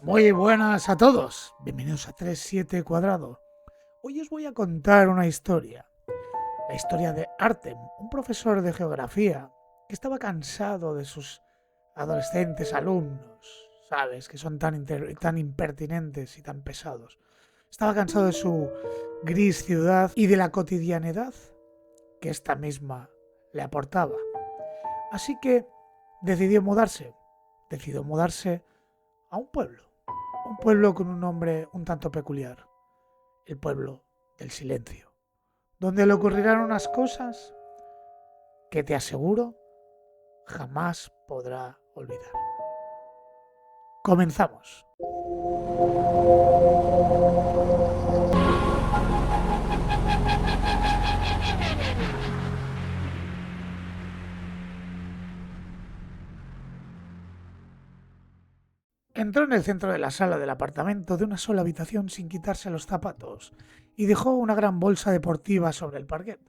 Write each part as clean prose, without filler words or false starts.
Muy buenas a todos, bienvenidos a 37 Cuadrado. Hoy os voy a contar una historia, la historia de Artem, un profesor de geografía que estaba cansado de sus adolescentes alumnos, sabes, que son tan impertinentes y tan pesados. Estaba cansado de su gris ciudad y de la cotidianidad que esta misma le aportaba. Así que decidió mudarse a un pueblo con un nombre un tanto peculiar, el pueblo del silencio, donde le ocurrirán unas cosas que te aseguro jamás podrá olvidar. Comenzamos. Entró en el centro de la sala del apartamento de una sola habitación sin quitarse los zapatos y dejó una gran bolsa deportiva sobre el parquet.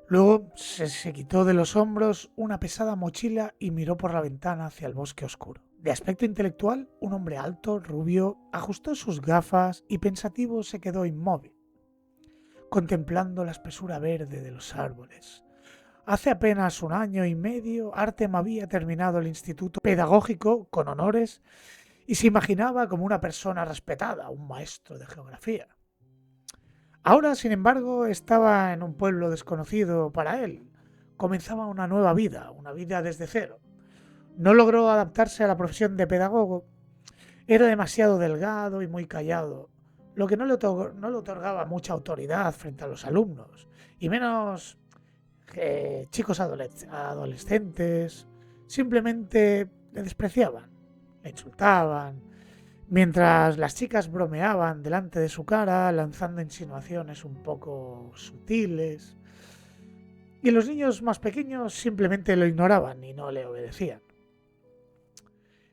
Luego se quitó de los hombros una pesada mochila y miró por la ventana hacia el bosque oscuro. De aspecto intelectual, un hombre alto, rubio, ajustó sus gafas y pensativo se quedó inmóvil, contemplando la espesura verde de los árboles. Hace apenas un año y medio, Artem había terminado el instituto pedagógico con honores y se imaginaba como una persona respetada, un maestro de geografía. Ahora, sin embargo, estaba en un pueblo desconocido para él. Comenzaba una vida desde cero. No logró adaptarse a la profesión de pedagogo. Era demasiado delgado y muy callado, lo que no le otorgaba mucha autoridad frente a los alumnos, y menos chicos adolescentes. Simplemente le despreciaban, le insultaban, mientras las chicas bromeaban delante de su cara, lanzando insinuaciones un poco sutiles, y los niños más pequeños simplemente lo ignoraban y no le obedecían.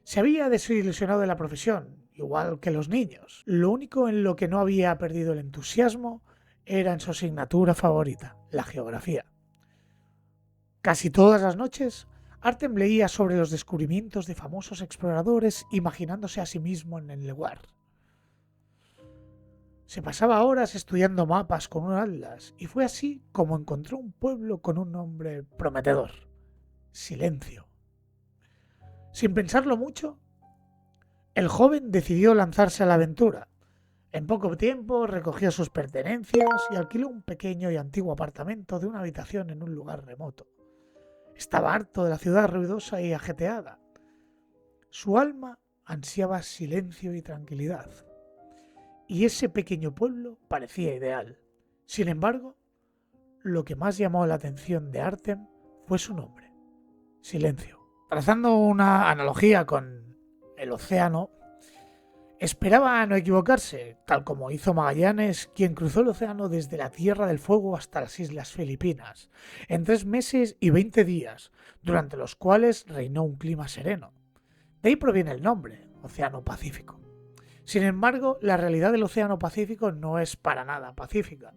Se había desilusionado de la profesión, igual que los niños. Lo único en lo que no había perdido el entusiasmo era en su asignatura favorita, la geografía. Casi todas las noches, Artem leía sobre los descubrimientos de famosos exploradores, imaginándose a sí mismo en el lugar. Se pasaba horas estudiando mapas con un atlas y fue así como encontró un pueblo con un nombre prometedor: Silencio. Sin pensarlo mucho, el joven decidió lanzarse a la aventura. En poco tiempo recogió sus pertenencias y alquiló un pequeño y antiguo apartamento de una habitación en un lugar remoto. Estaba harto de la ciudad ruidosa y ajetreada. Su alma ansiaba silencio y tranquilidad, y ese pequeño pueblo parecía ideal. Sin embargo, lo que más llamó la atención de Artem fue su nombre: Silencio. Trazando una analogía con el océano, esperaba no equivocarse, tal como hizo Magallanes, quien cruzó el océano desde la Tierra del Fuego hasta las Islas Filipinas, en 3 meses y 20 días, durante los cuales reinó un clima sereno. De ahí proviene el nombre, Océano Pacífico. Sin embargo, la realidad del Océano Pacífico no es para nada pacífica.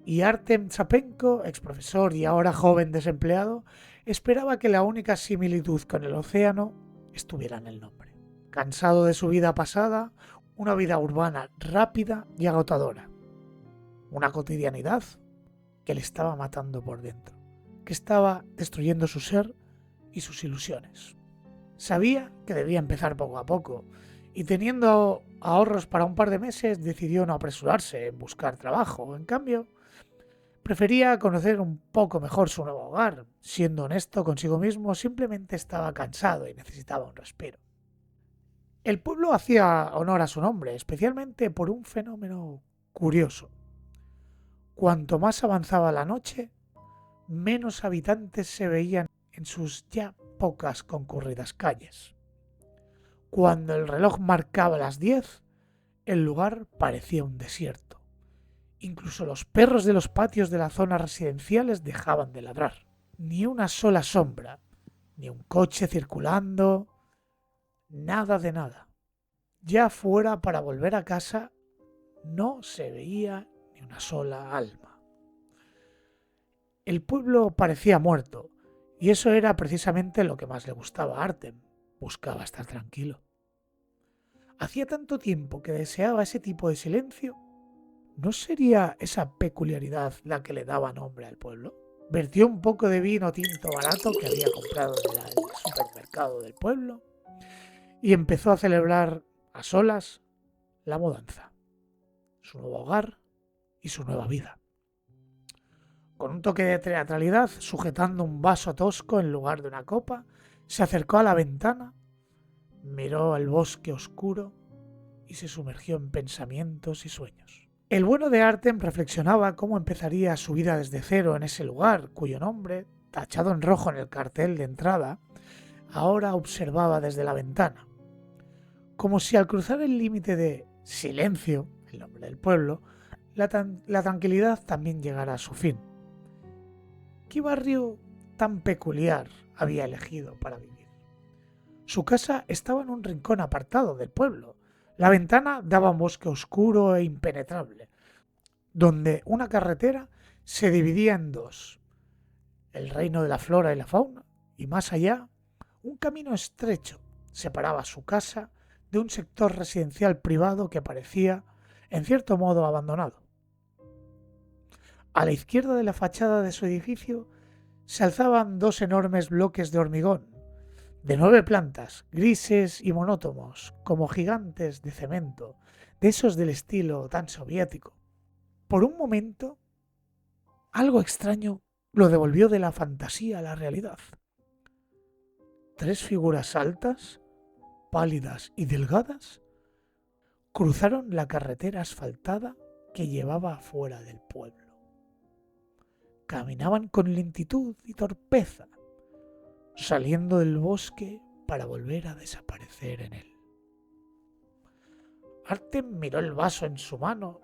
Y Artem Chapenko, ex profesor y ahora joven desempleado, esperaba que la única similitud con el océano estuviera en el nombre. Cansado de su vida pasada, una vida urbana rápida y agotadora. Una cotidianidad que le estaba matando por dentro, que estaba destruyendo su ser y sus ilusiones. Sabía que debía empezar poco a poco, y teniendo ahorros para un par de meses decidió no apresurarse en buscar trabajo. En cambio, prefería conocer un poco mejor su nuevo hogar. Siendo honesto consigo mismo, simplemente estaba cansado y necesitaba un respiro. El pueblo hacía honor a su nombre, especialmente por un fenómeno curioso. Cuanto más avanzaba la noche, menos habitantes se veían en sus ya pocas concurridas calles. Cuando el reloj marcaba las 10, el lugar parecía un desierto. Incluso los perros de los patios de las zonas residenciales dejaban de ladrar. Ni una sola sombra, ni un coche circulando, nada de nada. Ya fuera para volver a casa, no se veía ni una sola alma. El pueblo parecía muerto, y eso era precisamente lo que más le gustaba a Artem. Buscaba estar tranquilo. Hacía tanto tiempo que deseaba ese tipo de silencio. ¿No sería esa peculiaridad la que le daba nombre al pueblo? Vertió un poco de vino tinto barato que había comprado en el supermercado del pueblo y empezó a celebrar a solas la mudanza, su nuevo hogar y su nueva vida. Con un toque de teatralidad, sujetando un vaso tosco en lugar de una copa, se acercó a la ventana, miró el bosque oscuro y se sumergió en pensamientos y sueños. El bueno de Artem reflexionaba cómo empezaría su vida desde cero en ese lugar, cuyo nombre, tachado en rojo en el cartel de entrada, ahora observaba desde la ventana. Como si al cruzar el límite de silencio, el nombre del pueblo, la tranquilidad también llegara a su fin. ¿Qué barrio tan peculiar había elegido para vivir? Su casa estaba en un rincón apartado del pueblo. La ventana daba a un bosque oscuro e impenetrable, donde una carretera se dividía en dos: el reino de la flora y la fauna, y más allá, un camino estrecho separaba su casa de un sector residencial privado que parecía, en cierto modo, abandonado. A la izquierda de la fachada de su edificio se alzaban dos enormes bloques de hormigón, de 9 plantas, grises y monótonos, como gigantes de cemento, de esos del estilo tan soviético. Por un momento, algo extraño lo devolvió de la fantasía a la realidad. 3 figuras altas, pálidas y delgadas cruzaron la carretera asfaltada que llevaba fuera del pueblo. Caminaban con lentitud y torpeza, saliendo del bosque para volver a desaparecer en él. Artem miró el vaso en su mano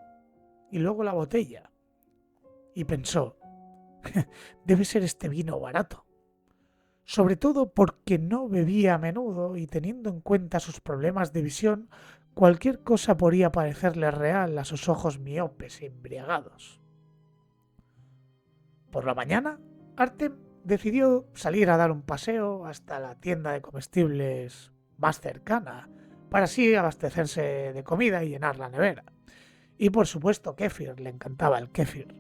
y luego la botella y pensó: debe ser este vino barato. Sobre todo porque no bebía a menudo y teniendo en cuenta sus problemas de visión, cualquier cosa podría parecerle real a sus ojos miopes e embriagados. Por la mañana, Artem decidió salir a dar un paseo hasta la tienda de comestibles más cercana, para así abastecerse de comida y llenar la nevera. Y por supuesto kéfir, le encantaba el kéfir.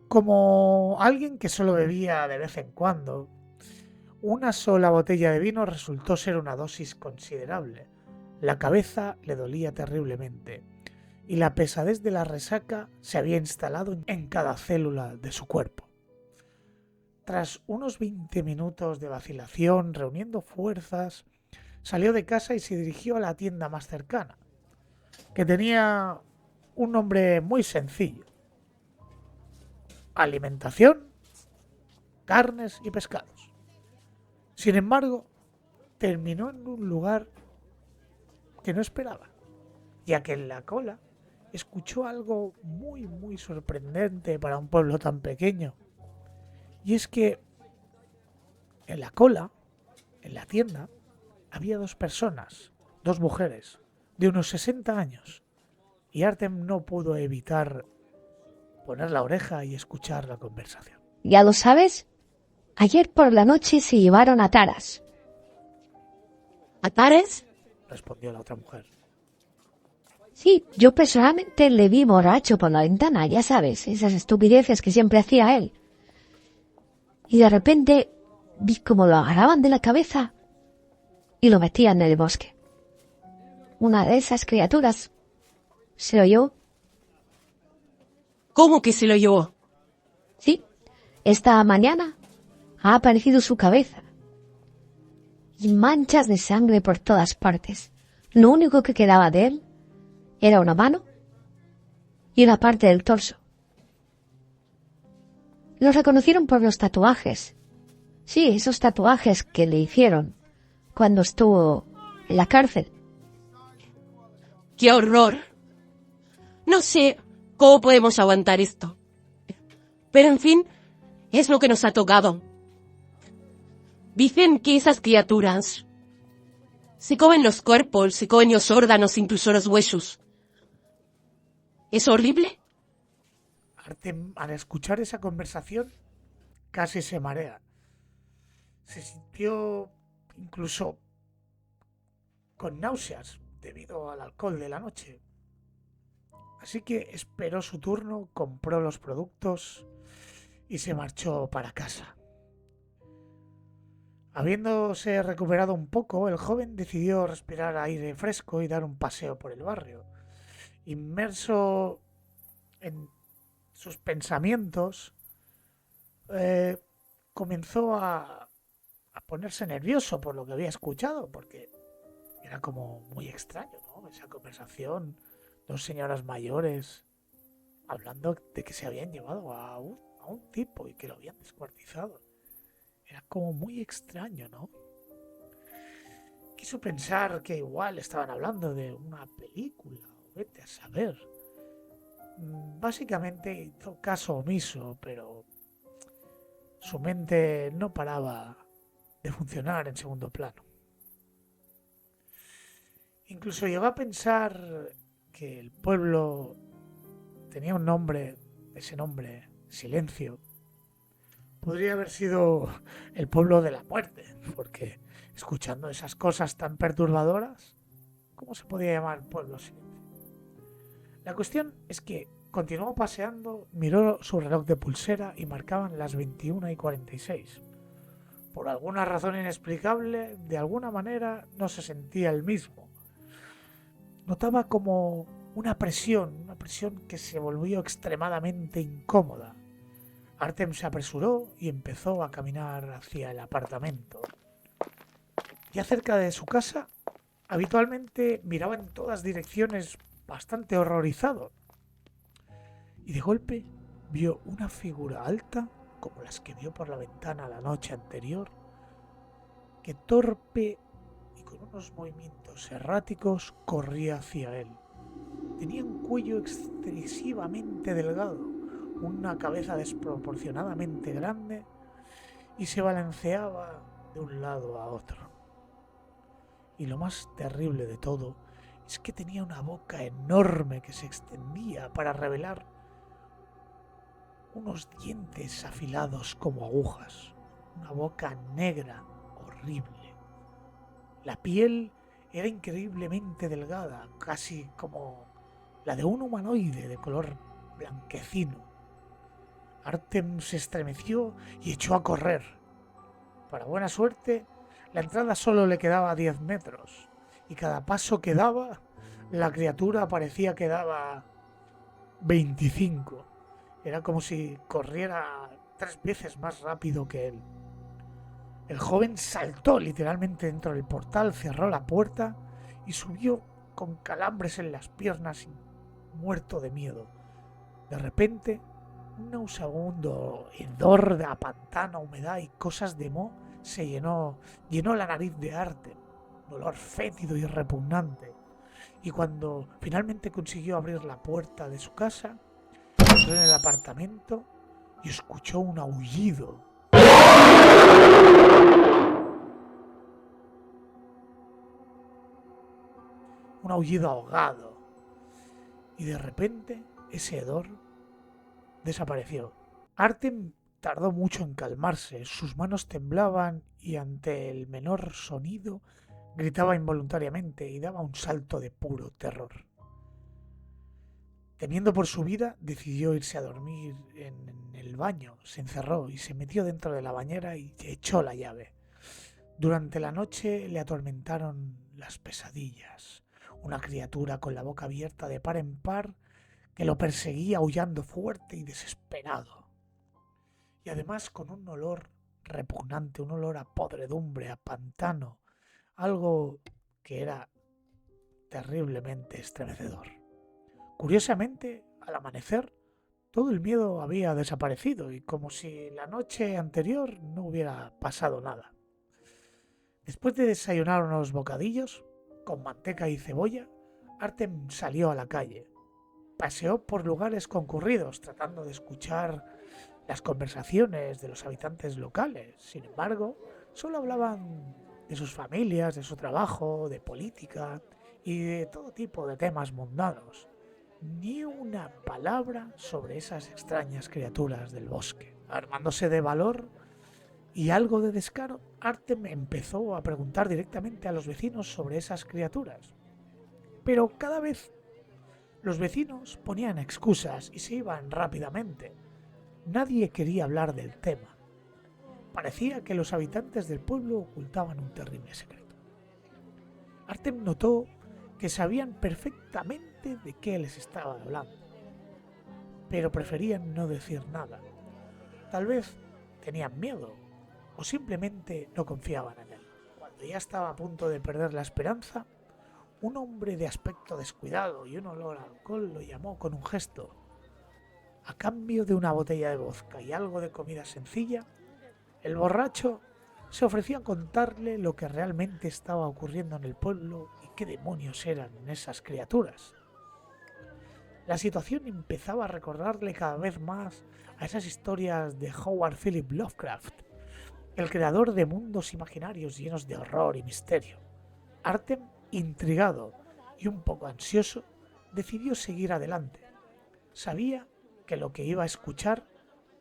Como alguien que solo bebía de vez en cuando, una sola botella de vino resultó ser una dosis considerable. La cabeza le dolía terriblemente y la pesadez de la resaca se había instalado en cada célula de su cuerpo. Tras unos 20 minutos de vacilación, reuniendo fuerzas, salió de casa y se dirigió a la tienda más cercana, que tenía un nombre muy sencillo: alimentación, carnes y pescados. Sin embargo, terminó en un lugar que no esperaba, ya que en la cola escuchó algo muy sorprendente para un pueblo tan pequeño. Y es que en la cola, en la tienda, había 2 personas, 2 mujeres, de unos 60 años, y Artem no pudo evitar poner la oreja y escuchar la conversación. ¿Ya lo sabes? Ayer por la noche se llevaron a Taras. ¿A Tares? Respondió la otra mujer. Sí, yo personalmente le vi borracho por la ventana, ya sabes, esas estupideces que siempre hacía él. Y de repente vi cómo lo agarraban de la cabeza y lo metían en el bosque. Una de esas criaturas se lo llevó. ¿Cómo que se lo llevó? Sí, esta mañana ha aparecido su cabeza y manchas de sangre por todas partes. Lo único que quedaba de él era una mano y una parte del torso. Lo reconocieron por los tatuajes. Sí, esos tatuajes que le hicieron cuando estuvo en la cárcel. ¡Qué horror! No sé cómo podemos aguantar esto. Pero en fin, es lo que nos ha tocado. Dicen que esas criaturas se comen los cuerpos, se comen los órganos, incluso los huesos. ¿Es horrible? Artem, al escuchar esa conversación, casi se marea. Se sintió incluso con náuseas debido al alcohol de la noche. Así que esperó su turno, compró los productos y se marchó para casa. Habiéndose recuperado un poco, el joven decidió respirar aire fresco y dar un paseo por el barrio. Inmerso en sus pensamientos, eh, comenzó a ponerse nervioso por lo que había escuchado, porque era como muy extraño, ¿no? Esa conversación, dos señoras mayores hablando de que se habían llevado a un tipo y que lo habían descuartizado. Era como muy extraño, ¿no? Quiso pensar que igual estaban hablando de una película, o vete a saber. Básicamente hizo caso omiso, pero su mente no paraba de funcionar en segundo plano. Incluso llegó a pensar que el pueblo tenía un nombre, ese nombre, Silencio. Podría haber sido el pueblo de la muerte, porque escuchando esas cosas tan perturbadoras, ¿cómo se podía llamar pueblo Silencio? La cuestión es que continuó paseando, miró su reloj de pulsera y marcaban las 21:46. Por alguna razón inexplicable, de alguna manera no se sentía el mismo. Notaba como una presión que se volvió extremadamente incómoda. Artem se apresuró y empezó a caminar hacia el apartamento. Ya cerca de su casa, habitualmente miraba en todas direcciones bastante horrorizado. Y de golpe vio una figura alta, como las que vio por la ventana la noche anterior, que torpe y con unos movimientos erráticos corría hacia él. Tenía un cuello excesivamente delgado, una cabeza desproporcionadamente grande y se balanceaba de un lado a otro. Y lo más terrible de todo es que tenía una boca enorme que se extendía para revelar unos dientes afilados como agujas, una boca negra horrible. La piel era increíblemente delgada, casi como la de un humanoide de color blanquecino. Artem se estremeció y echó a correr. Para buena suerte, la entrada solo le quedaba a 10 metros, y cada paso que daba, la criatura parecía que daba 25. Era como si corriera 3 veces más rápido que él. El joven saltó literalmente dentro del portal, cerró la puerta y subió con calambres en las piernas, muerto de miedo. De repente, un nauseabundo hedor de pantano, humedad y cosas de moho llenó la nariz de Artem, un olor fétido y repugnante. Y cuando finalmente consiguió abrir la puerta de su casa, entró en el apartamento y escuchó un aullido. Un aullido ahogado. Y de repente, ese hedor desapareció. Artem tardó mucho en calmarse, sus manos temblaban y ante el menor sonido gritaba involuntariamente y daba un salto de puro terror. Temiendo por su vida, decidió irse a dormir en el baño, se encerró y se metió dentro de la bañera y echó la llave. Durante la noche le atormentaron las pesadillas, una criatura con la boca abierta de par en par que lo perseguía aullando fuerte y desesperado. Y además con un olor repugnante, un olor a podredumbre, a pantano, algo que era terriblemente estremecedor. Curiosamente, al amanecer, todo el miedo había desaparecido y como si la noche anterior no hubiera pasado nada. Después de desayunar unos bocadillos con manteca y cebolla, Artem salió a la calle. Paseó por lugares concurridos tratando de escuchar las conversaciones de los habitantes locales. Sin embargo, solo hablaban de sus familias, de su trabajo, de política y de todo tipo de temas mundanos. Ni una palabra sobre esas extrañas criaturas del bosque. Armándose de valor, y algo de descaro, Artem empezó a preguntar directamente a los vecinos sobre esas criaturas. Pero cada vez los vecinos ponían excusas y se iban rápidamente. Nadie quería hablar del tema. Parecía que los habitantes del pueblo ocultaban un terrible secreto. Artem notó que sabían perfectamente de qué les estaba hablando, pero preferían no decir nada. Tal vez tenían miedo o simplemente no confiaban en él. Cuando ya estaba a punto de perder la esperanza, un hombre de aspecto descuidado y un olor a alcohol lo llamó con un gesto. A cambio de una botella de vodka y algo de comida sencilla, el borracho se ofreció a contarle lo que realmente estaba ocurriendo en el pueblo y qué demonios eran esas criaturas. La situación empezaba a recordarle cada vez más a esas historias de Howard Philip Lovecraft, el creador de mundos imaginarios llenos de horror y misterio. Artem, intrigado y un poco ansioso, decidió seguir adelante. Sabía que lo que iba a escuchar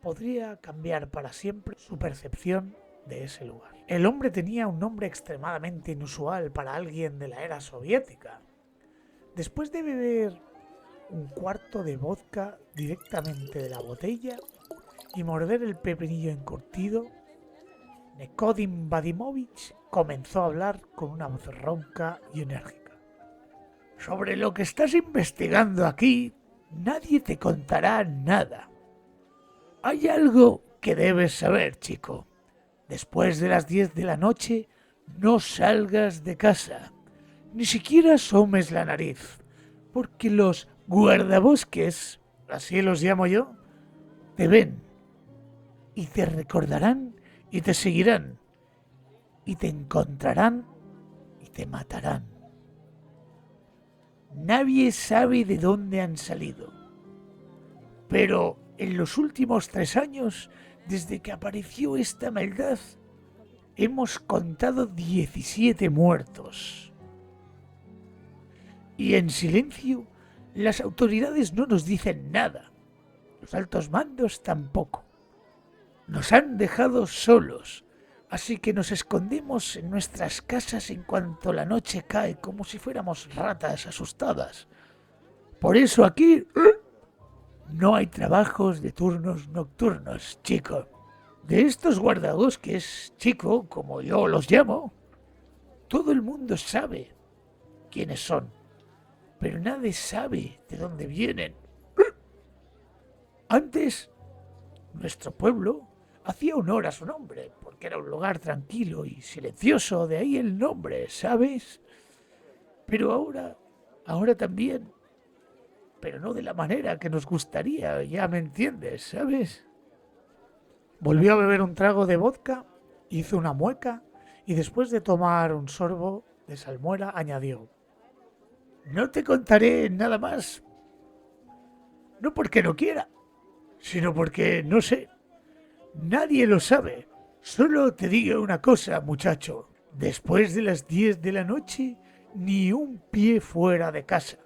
podría cambiar para siempre su percepción de ese lugar. El hombre tenía un nombre extremadamente inusual para alguien de la era soviética. Después de beber un cuarto de vodka directamente de la botella y morder el pepinillo encurtido, Nikodim Vadimovich comenzó a hablar con una voz ronca y enérgica. Sobre lo que estás investigando aquí, nadie te contará nada. Hay algo que debes saber, chico. Después de las 10 de la noche, no salgas de casa. Ni siquiera asomes la nariz, porque los guardabosques, así los llamo yo, te ven y te recordarán y te seguirán y te encontrarán y te matarán. Nadie sabe de dónde han salido, pero en los últimos 3 años, desde que apareció esta maldad, hemos contado 17 muertos. Y en silencio, las autoridades no nos dicen nada. Los altos mandos tampoco. Nos han dejado solos, así que nos escondemos en nuestras casas en cuanto la noche cae, como si fuéramos ratas asustadas. Por eso aquí no hay trabajos de turnos nocturnos, chico. De estos guardabosques, chico, como yo los llamo, todo el mundo sabe quiénes son, pero nadie sabe de dónde vienen. Antes, nuestro pueblo hacía honor a su nombre, porque era un lugar tranquilo y silencioso, de ahí el nombre, ¿sabes? Pero ahora también, pero no de la manera que nos gustaría, ya me entiendes, ¿sabes? Volvió a beber un trago de vodka, hizo una mueca y después de tomar un sorbo de salmuera añadió: no te contaré nada más, no porque no quiera, sino porque no sé. Nadie lo sabe. Solo te digo una cosa, muchacho. Después de las 10 de la noche, ni un pie fuera de casa.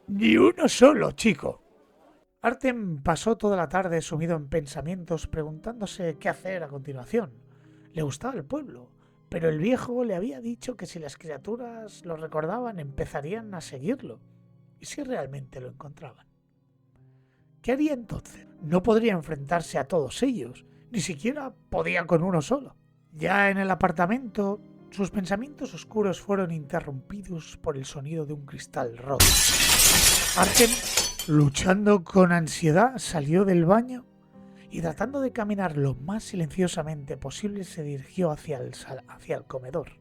Ni uno solo, chico. Artem pasó toda la tarde sumido en pensamientos, preguntándose qué hacer a continuación. Le gustaba el pueblo, pero el viejo le había dicho que si las criaturas lo recordaban, empezarían a seguirlo. ¿Y si realmente lo encontraban? ¿Qué haría entonces? No podría enfrentarse a todos ellos, ni siquiera podía con uno solo. Ya en el apartamento, sus pensamientos oscuros fueron interrumpidos por el sonido de un cristal roto. Artem, luchando con ansiedad, salió del baño y tratando de caminar lo más silenciosamente posible se dirigió hacia el comedor.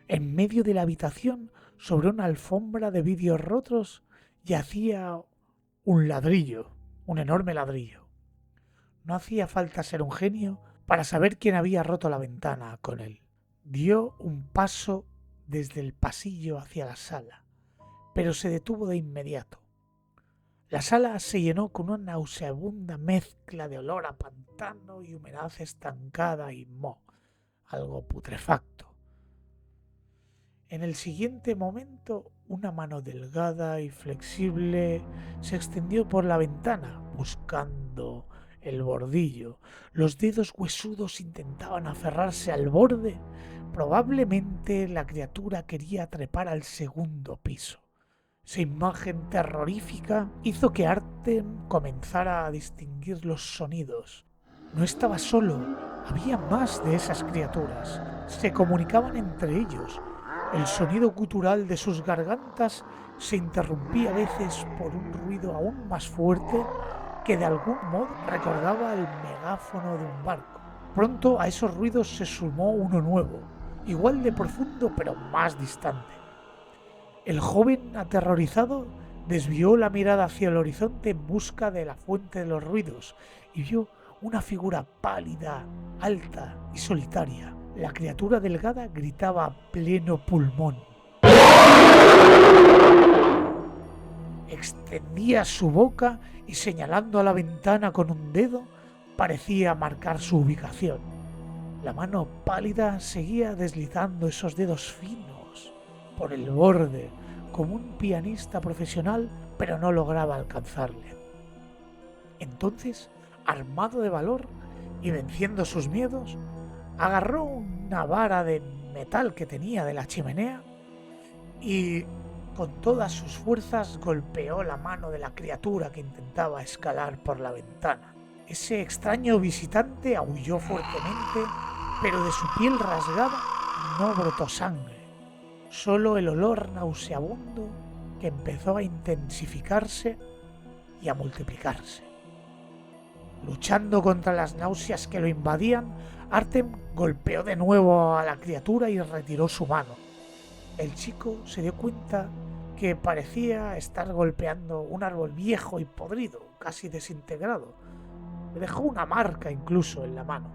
En medio de la habitación, sobre una alfombra de vidrios rotos, yacía un ladrillo, un enorme ladrillo. No hacía falta ser un genio para saber quién había roto la ventana con él. Dio un paso desde el pasillo hacia la sala, pero se detuvo de inmediato. La sala se llenó con una nauseabunda mezcla de olor a pantano y humedad estancada y moho, algo putrefacto. En el siguiente momento, una mano delgada y flexible se extendió por la ventana, buscando el bordillo. Los dedos huesudos intentaban aferrarse al borde. Probablemente la criatura quería trepar al segundo piso. Esa imagen terrorífica hizo que Artem comenzara a distinguir los sonidos. No estaba solo, había más de esas criaturas. Se comunicaban entre ellos. El sonido gutural de sus gargantas se interrumpía a veces por un ruido aún más fuerte que de algún modo recordaba el megáfono de un barco. Pronto a esos ruidos se sumó uno nuevo, igual de profundo pero más distante. El joven, aterrorizado, desvió la mirada hacia el horizonte en busca de la fuente de los ruidos y vio una figura pálida, alta y solitaria. La criatura delgada gritaba a pleno pulmón. Extendía su boca y señalando a la ventana con un dedo parecía marcar su ubicación. La mano pálida seguía deslizando esos dedos finos por el borde como un pianista profesional, pero no lograba alcanzarle. Entonces, armado de valor y venciendo sus miedos, agarró una vara de metal que tenía de la chimenea y con todas sus fuerzas golpeó la mano de la criatura que intentaba escalar por la ventana. Ese extraño visitante aulló fuertemente, pero de su piel rasgada no brotó sangre, solo el olor nauseabundo que empezó a intensificarse y a multiplicarse. Luchando contra las náuseas que lo invadían, Artem golpeó de nuevo a la criatura y retiró su mano. El chico se dio cuenta que parecía estar golpeando un árbol viejo y podrido, casi desintegrado. Le dejó una marca incluso en la mano.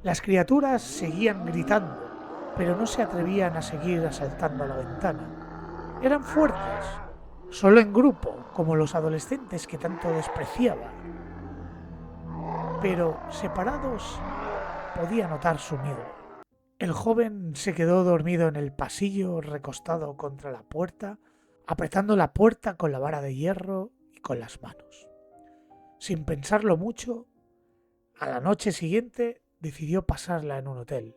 Las criaturas seguían gritando, pero no se atrevían a seguir asaltando la ventana. Eran fuertes, solo en grupo, como los adolescentes que tanto despreciaba. Pero separados podía notar su miedo. El joven se quedó dormido en el pasillo, recostado contra la puerta, apretando la puerta con la vara de hierro y con las manos. Sin pensarlo mucho, a la noche siguiente decidió pasarla en un hotel.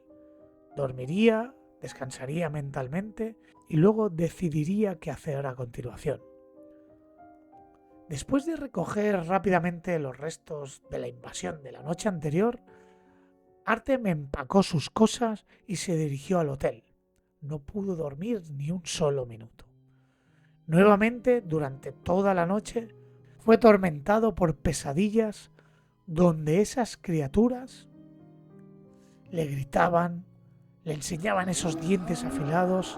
Dormiría, descansaría mentalmente y luego decidiría qué hacer a continuación. Después de recoger rápidamente los restos de la invasión de la noche anterior, Artem empacó sus cosas y se dirigió al hotel. No pudo dormir ni un solo minuto. Nuevamente, durante toda la noche, fue atormentado por pesadillas donde esas criaturas le gritaban, le enseñaban esos dientes afilados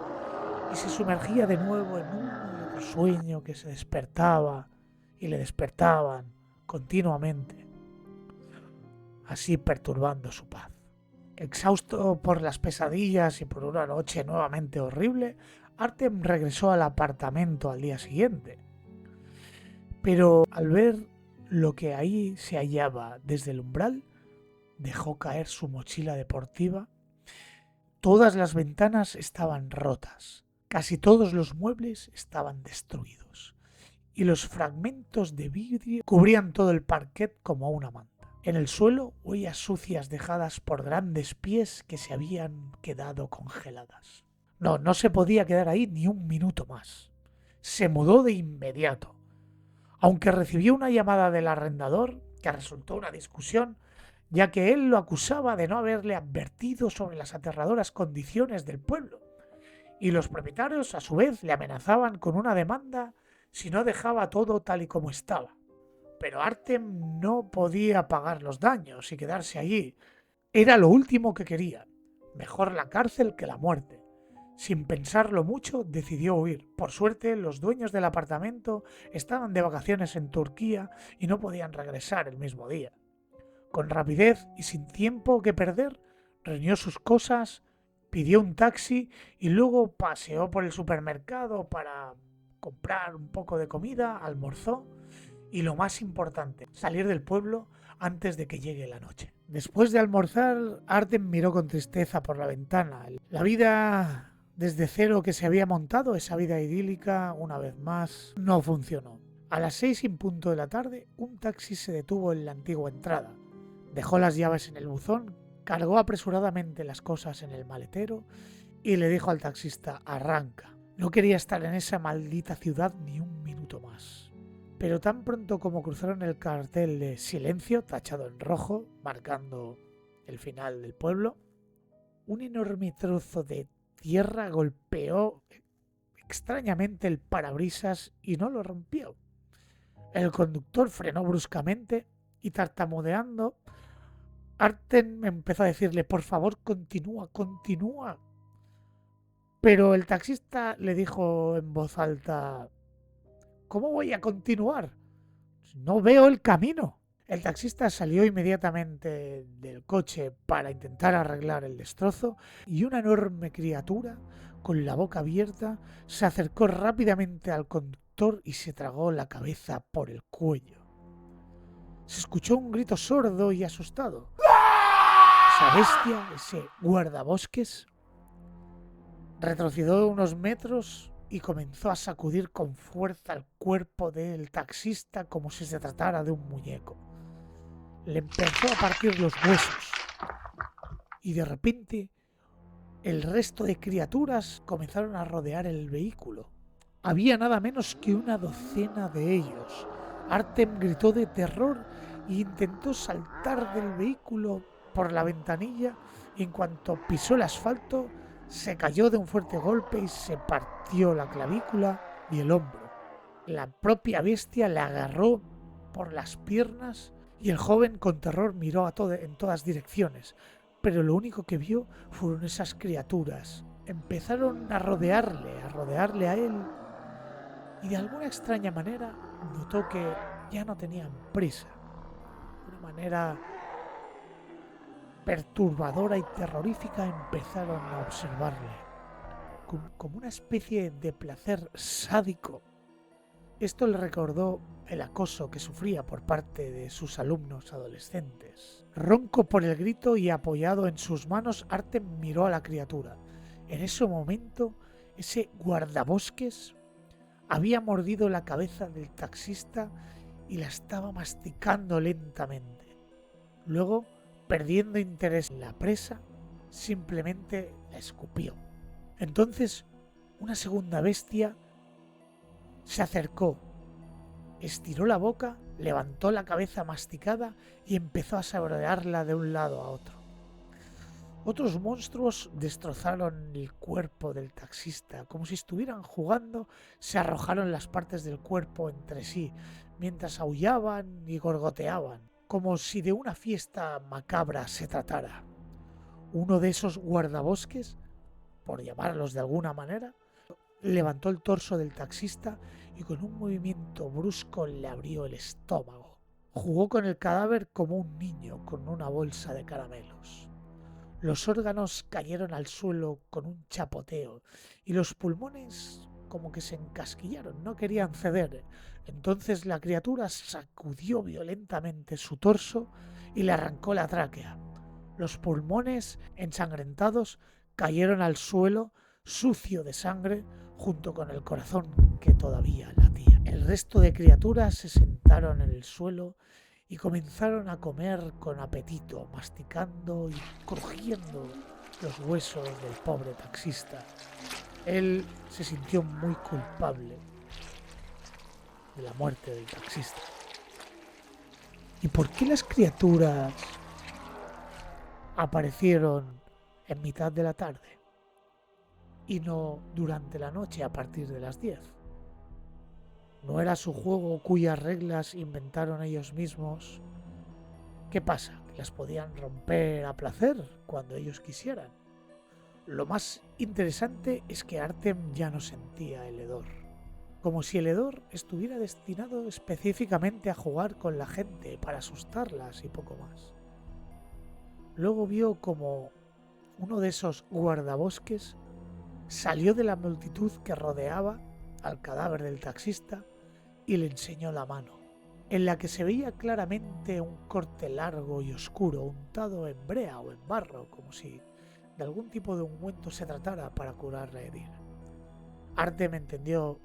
y se sumergía de nuevo en uno y otro sueño que se despertaba y le despertaban continuamente, así perturbando su paz. Exhausto por las pesadillas y por una noche nuevamente horrible, Artem regresó al apartamento al día siguiente. Pero al ver lo que ahí se hallaba desde el umbral, dejó caer su mochila deportiva. Todas las ventanas estaban rotas, casi todos los muebles estaban destruidos y los fragmentos de vidrio cubrían todo el parquet como una manta. En el suelo, huellas sucias dejadas por grandes pies que se habían quedado congeladas. No se podía quedar ahí ni un minuto más. Se mudó de inmediato. Aunque recibió una llamada del arrendador, que resultó una discusión, ya que él lo acusaba de no haberle advertido sobre las aterradoras condiciones del pueblo, y los propietarios a su vez le amenazaban con una demanda si no dejaba todo tal y como estaba. Pero Artem no podía pagar los daños y quedarse allí. Era lo último que quería. Mejor la cárcel que la muerte. Sin pensarlo mucho, decidió huir. Por suerte, los dueños del apartamento estaban de vacaciones en Turquía y no podían regresar el mismo día. Con rapidez y sin tiempo que perder, reunió sus cosas, pidió un taxi y luego paseó por el supermercado para comprar un poco de comida, almorzó y, lo más importante, salir del pueblo antes de que llegue la noche. Después de almorzar, Artem miró con tristeza por la ventana. La vida desde cero que se había montado, esa vida idílica, una vez más, no funcionó. A las 6:00 de la tarde, un taxi se detuvo en la antigua entrada. Dejó las llaves en el buzón, cargó apresuradamente las cosas en el maletero y le dijo al taxista: arranca. No quería estar en esa maldita ciudad ni un minuto más. Pero tan pronto como cruzaron el cartel de silencio, tachado en rojo, marcando el final del pueblo, un enorme trozo de tierra golpeó extrañamente el parabrisas y no lo rompió. El conductor frenó bruscamente y, tartamudeando, Artem empezó a decirle: por favor, continúa, continúa. Pero el taxista le dijo en voz alta: ¿cómo voy a continuar? No veo el camino. El taxista salió inmediatamente del coche para intentar arreglar el destrozo y una enorme criatura, con la boca abierta, se acercó rápidamente al conductor y se tragó la cabeza por el cuello. Se escuchó un grito sordo y asustado. Esa bestia, ese guardabosques, retrocedió unos metros y comenzó a sacudir con fuerza el cuerpo del taxista como si se tratara de un muñeco. Le empezó a partir los huesos y de repente el resto de criaturas comenzaron a rodear el vehículo. Había nada menos que una docena de ellos. Artem gritó de terror e intentó saltar del vehículo por la ventanilla y en cuanto pisó el asfalto se cayó de un fuerte golpe y se partió la clavícula y el hombro. La propia bestia le agarró por las piernas y el joven con terror miró en todas direcciones, pero lo único que vio fueron esas criaturas. Empezaron a rodearle a él, y de alguna extraña manera notó que ya no tenían prisa. De una manera perturbadora y terrorífica empezaron a observarle, como una especie de placer sádico. Esto le recordó el acoso que sufría por parte de sus alumnos adolescentes. Ronco por el grito y apoyado en sus manos, Artem miró a la criatura. En ese momento, ese guardabosques había mordido la cabeza del taxista y la estaba masticando lentamente. Luego, perdiendo interés en la presa, simplemente la escupió. Entonces, una segunda bestia se acercó, estiró la boca, levantó la cabeza masticada y empezó a saborearla de un lado a otro. Otros monstruos destrozaron el cuerpo del taxista. Como si estuvieran jugando, se arrojaron las partes del cuerpo entre sí, mientras aullaban y gorgoteaban, como si de una fiesta macabra se tratara. Uno de esos guardabosques, por llamarlos de alguna manera, levantó el torso del taxista y con un movimiento brusco le abrió el estómago. Jugó con el cadáver como un niño con una bolsa de caramelos. Los órganos cayeron al suelo con un chapoteo y los pulmones como que se encasquillaron, no querían ceder. Entonces la criatura sacudió violentamente su torso y le arrancó la tráquea. Los pulmones, ensangrentados, cayeron al suelo, sucio de sangre, junto con el corazón que todavía latía. El resto de criaturas se sentaron en el suelo y comenzaron a comer con apetito, masticando y crujiendo los huesos del pobre taxista. Él se sintió muy culpable de la muerte del taxista. ¿Y por qué las criaturas aparecieron en mitad de la tarde y no durante la noche a partir de las 10? ¿No era su juego cuyas reglas inventaron ellos mismos? ¿Qué pasa? ¿Que las podían romper a placer cuando ellos quisieran? Lo más interesante es que Artem ya no sentía el hedor, como si el hedor estuviera destinado específicamente a jugar con la gente para asustarlas y poco más. Luego vio como uno de esos guardabosques salió de la multitud que rodeaba al cadáver del taxista y le enseñó la mano, en la que se veía claramente un corte largo y oscuro untado en brea o en barro, como si de algún tipo de ungüento se tratara para curar la herida. Artem entendió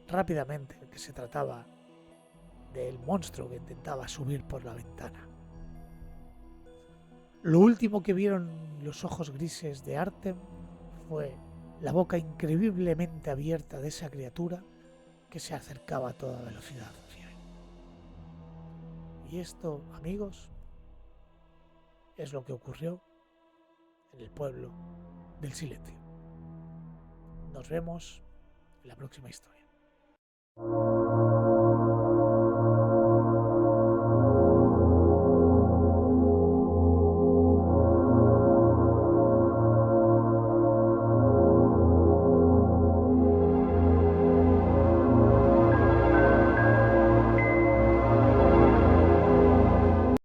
rápidamente que se trataba del monstruo que intentaba subir por la ventana. Lo último que vieron los ojos grises de Artem fue la boca increíblemente abierta de esa criatura que se acercaba a toda velocidad hacia él. Y esto, amigos, es lo que ocurrió en el pueblo del silencio. Nos vemos en la próxima historia.